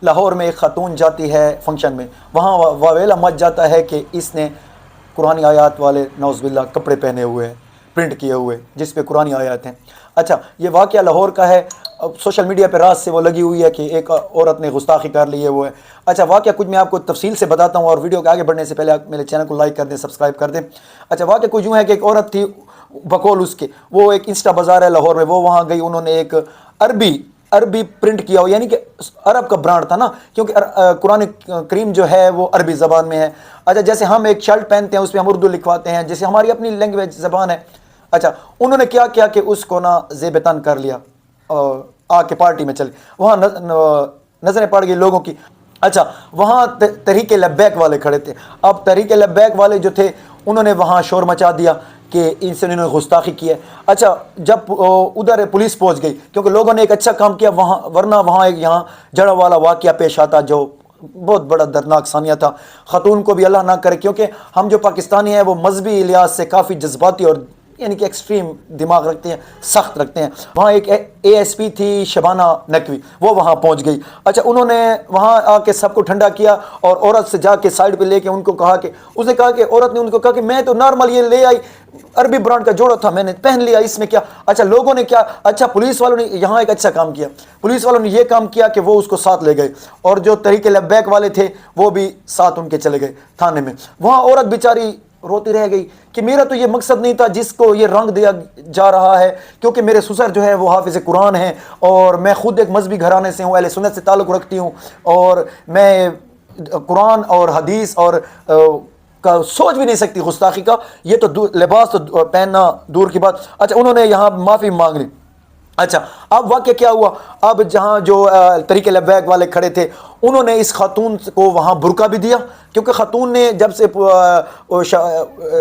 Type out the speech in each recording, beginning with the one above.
لاہور میں ایک خاتون جاتی ہے فنکشن میں، وہاں واویلا مچ جاتا ہے کہ اس نے قرآن آیات والے نعوذ باللہ کپڑے پہنے ہوئے ہیں، پرنٹ کیے ہوئے جس پہ قرآن آیات ہیں۔ اچھا، یہ واقعہ لاہور کا ہے۔ سوشل میڈیا پہ رات سے وہ لگی ہوئی ہے کہ ایک عورت نے گستاخی کر لی ہے، وہ ہے۔ اچھا، واقعہ کچھ میں آپ کو تفصیل سے بتاتا ہوں، اور ویڈیو کے آگے بڑھنے سے پہلے آپ میرے چینل کو لائک کر دیں، سبسکرائب کر دیں۔ اچھا، واقعہ کچھ یوں ہے کہ ایک عورت تھی، بقول اس کے، وہ ایک انسٹا بازار ہے لاہور میں، وہ وہاں گئی، انہوں نے ایک عربی پرنٹ کیا ہو، یعنی کہ عرب کا برانڈ تھا نا، کیونکہ قرآن کریم جو ہے وہ عربی زبان میں ہے۔ اچھا، جیسے ہم ایک شرٹ پہنتے ہیں اس پہ ہم اردو لکھواتے ہیں، جیسے ہماری اپنی لینگویج زبان ہے۔ اچھا، انہوں نے کیا کیا کہ اس کو نا زیب تن کر لیا، آ کے پارٹی میں چل، وہاں نظریں پڑ گئی لوگوں کی۔ اچھا، وہاں تحریک لبیک والے کھڑے تھے۔ اب تحریک لبیک والے جو تھے انہوں نے وہاں شور مچا دیا کہ ان سے انہوں نے گستاخی کی ہے۔ اچھا، جب ادھر پولیس پہنچ گئی، کیونکہ لوگوں نے ایک اچھا کام کیا وہاں، ورنہ وہاں ایک یہاں جڑا والا واقعہ پیش آتا جو بہت بڑا دردناک ثانیہ تھا۔ خاتون کو بھی اللہ نہ کرے، کیونکہ ہم جو پاکستانی ہیں وہ مذہبی لحاظ سے کافی جذباتی اور یعنی کہ ایکسٹریم دماغ رکھتے ہیں، سخت رکھتے ہیں۔ وہاں ایک اے ایس پی تھی شبانہ نقوی، وہ وہاں پہنچ گئی۔ اچھا، انہوں نے وہاں آ کے سب کو ٹھنڈا کیا اور عورت سے جا کے سائڈ پہ لے کے ان کو کہا کہ، اس نے کہا کہ عورت نے ان کو کہا کہ میں تو نارمل یہ لے آئی، عربی برانڈ کا جوڑا تھا، میں نے پہن لیا، اس میں کیا۔ اچھا، لوگوں نے کیا، اچھا پولیس والوں نے یہاں ایک اچھا کام کیا، پولیس والوں نے یہ کام کیا کہ وہ اس کو ساتھ لے گئے، اور جو تحریک لبیک والے تھے وہ بھی ساتھ ان کے چلے گئے تھانے میں۔ وہاں عورت بیچاری روتی رہ گئی کہ میرا تو یہ مقصد نہیں تھا جس کو یہ رنگ دیا جا رہا ہے، کیونکہ میرے سسر جو ہے وہ حافظ قرآن ہیں، اور میں خود ایک مذہبی گھرانے سے ہوں، اہل سنت سے تعلق رکھتی ہوں، اور میں قرآن اور حدیث اور کا سوچ بھی نہیں سکتی گستاخی کا، یہ تو لباس تو پہننا دور کی بات۔ اچھا، انہوں نے یہاں معافی مانگ لی۔ اچھا، اب واقعہ کیا ہوا، اب جہاں جو طریق لبیک والے کھڑے تھے انہوں نے اس خاتون کو وہاں برقع بھی دیا، کیونکہ خاتون نے جب سے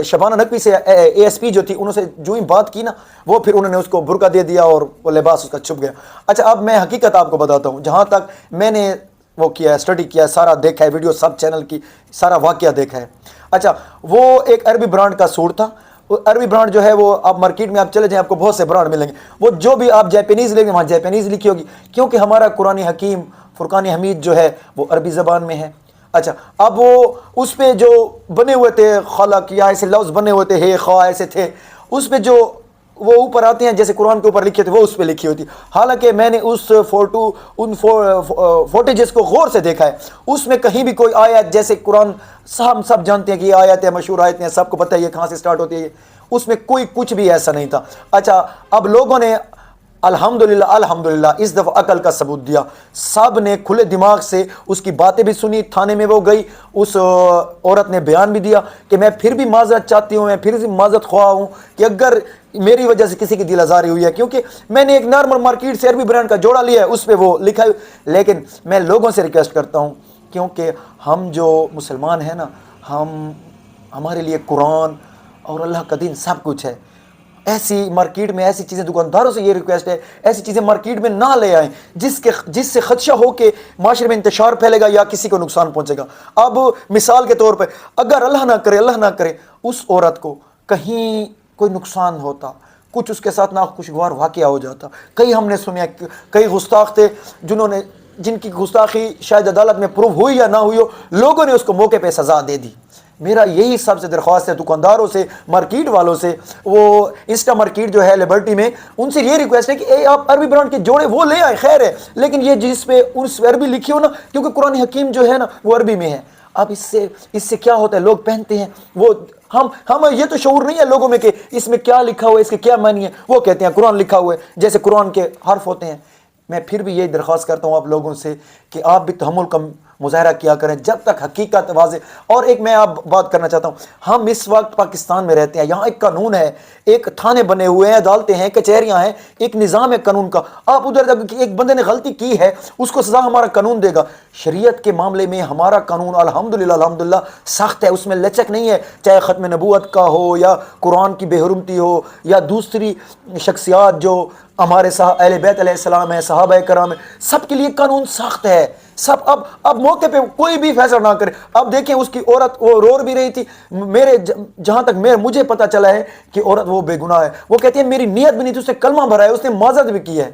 شبانہ نقوی سے اے ایس پی جو تھی انہوں سے جو ہی بات کی نا، وہ پھر انہوں نے اس کو برقع دے دیا اور وہ لباس اس کا چھپ گیا۔ اچھا، اب میں حقیقت آپ کو بتاتا ہوں، جہاں تک میں نے وہ کیا ہے، اسٹڈی کیا ہے، سارا دیکھا ہے، ویڈیو سب چینل کی سارا واقعہ دیکھا ہے۔ اچھا، وہ ایک عربی برانڈ کا سوٹ تھا۔ وہ عربی برانڈ جو ہے وہ آپ مارکیٹ میں آپ چلے جائیں آپ کو بہت سے برانڈ ملیں گے، وہ جو بھی آپ جیپنیز لیں گے وہاں جیپنیز لکھی ہوگی، کیونکہ ہمارا قرآن حکیم فرقان حمید جو ہے وہ عربی زبان میں ہے۔ اچھا، اب وہ اس پہ جو بنے ہوئے تھے خلق یا ایسے لفظ بنے ہوئے تھے، ہے خواہ ایسے تھے، اس پہ جو وہ اوپر آتے ہیں جیسے قرآن کے اوپر لکھے تھے وہ اس پہ لکھی ہوتی۔ حالانکہ میں نے اس ان فوٹیجز کو غور سے دیکھا ہے، اس میں کہیں بھی کوئی آیت، جیسے قرآن ہم سب جانتے ہیں کہ یہ آیت ہے، مشہور آیت ہیں، سب کو پتہ ہے یہ کہاں سے سٹارٹ ہوتی ہے، اس میں کوئی کچھ بھی ایسا نہیں تھا۔ اچھا، اب لوگوں نے الحمدللہ اس دفعہ عقل کا ثبوت دیا، سب نے کھلے دماغ سے اس کی باتیں بھی سنی، تھانے میں وہ گئی، اس عورت نے بیان بھی دیا کہ میں پھر بھی معذرت چاہتی ہوں، میں پھر بھی معذرت خواہ ہوں کہ اگر میری وجہ سے کسی کی دل آزاری ہوئی ہے، کیونکہ میں نے ایک نارمل مارکیٹ سے عربی برانڈ کا جوڑا لیا ہے، اس پہ وہ لکھا ہے۔ لیکن میں لوگوں سے ریکویسٹ کرتا ہوں، کیونکہ ہم جو مسلمان ہیں نا، ہمارے لیے قرآن اور اللہ کا دین سب کچھ ہے۔ ایسی مارکیٹ میں ایسی چیزیں، دکانداروں سے یہ ریکویسٹ ہے، ایسی چیزیں مارکیٹ میں نہ لے آئیں جس سے خدشہ ہو کہ معاشرے میں انتشار پھیلے گا یا کسی کو نقصان پہنچے گا۔ اب مثال کے طور پہ اگر اللہ نہ کرے اس عورت کو کہیں کوئی نقصان ہوتا، کچھ اس کے ساتھ ناخوشگوار واقعہ ہو جاتا، کئی ہم نے سنیا کئی گستاخ تھے جن کی گستاخی شاید عدالت میں پروو ہوئی یا نہ ہوئی ہو، لوگوں نے اس کو موقع پہ سزا دے دی۔ میرا یہی سب سے درخواست ہے دکانداروں سے، مارکیٹ والوں سے، وہ انسٹا مارکیٹ جو ہے لبرٹی میں، ان سے یہ ریکویسٹ ہے کہ آپ عربی برانڈ کے جوڑے وہ لے آئے، خیر ہے، لیکن یہ جس پہ اس عربی لکھی ہو نا، کیونکہ قرآن حکیم جو ہے نا وہ عربی میں ہے۔ اب اس سے کیا ہوتا ہے، لوگ پہنتے ہیں، وہ ہم یہ تو شعور نہیں ہے لوگوں میں کہ اس میں کیا لکھا ہوا ہے، اس کے کیا معنی ہے، وہ کہتے ہیں قرآن لکھا ہوا ہے جیسے قرآن کے حرف ہوتے ہیں۔ میں پھر بھی یہ درخواست کرتا ہوں آپ لوگوں سے کہ آپ بھی تحمل کا مظاہرہ کیا کریں جب تک حقیقت واضح۔ اور ایک میں آپ بات کرنا چاہتا ہوں، ہم اس وقت پاکستان میں رہتے ہیں، یہاں ایک قانون ہے، ایک تھانے بنے ہوئے ہیں، عدالتیں ہیں، کچہریاں ہیں، ایک نظام ہے قانون کا۔ آپ ادھر جب ایک بندے نے غلطی کی ہے اس کو سزا ہمارا قانون دے گا۔ شریعت کے معاملے میں ہمارا قانون الحمدللہ سخت ہے، اس میں لچک نہیں ہے، چاہے ختم نبوت کا ہو یا قرآن کی بے حرمتی ہو یا دوسری شخصیات جو ہمارے اہل بیت علیہ السلام ہیں، صحابہ کرام ہیں، سب کے لیے قانون سخت ہے۔ سب اب موقع پہ کوئی بھی فیصلہ نہ کرے۔ اب دیکھیں اس کی عورت وہ رو بھی رہی تھی، جہاں تک مجھے پتا چلا ہے کہ عورت وہ بے گناہ ہے، وہ کہتی ہے میری نیت بھی نہیں تھی، اس نے کلمہ بھرا ہے، اس نے معذرت بھی کی ہے۔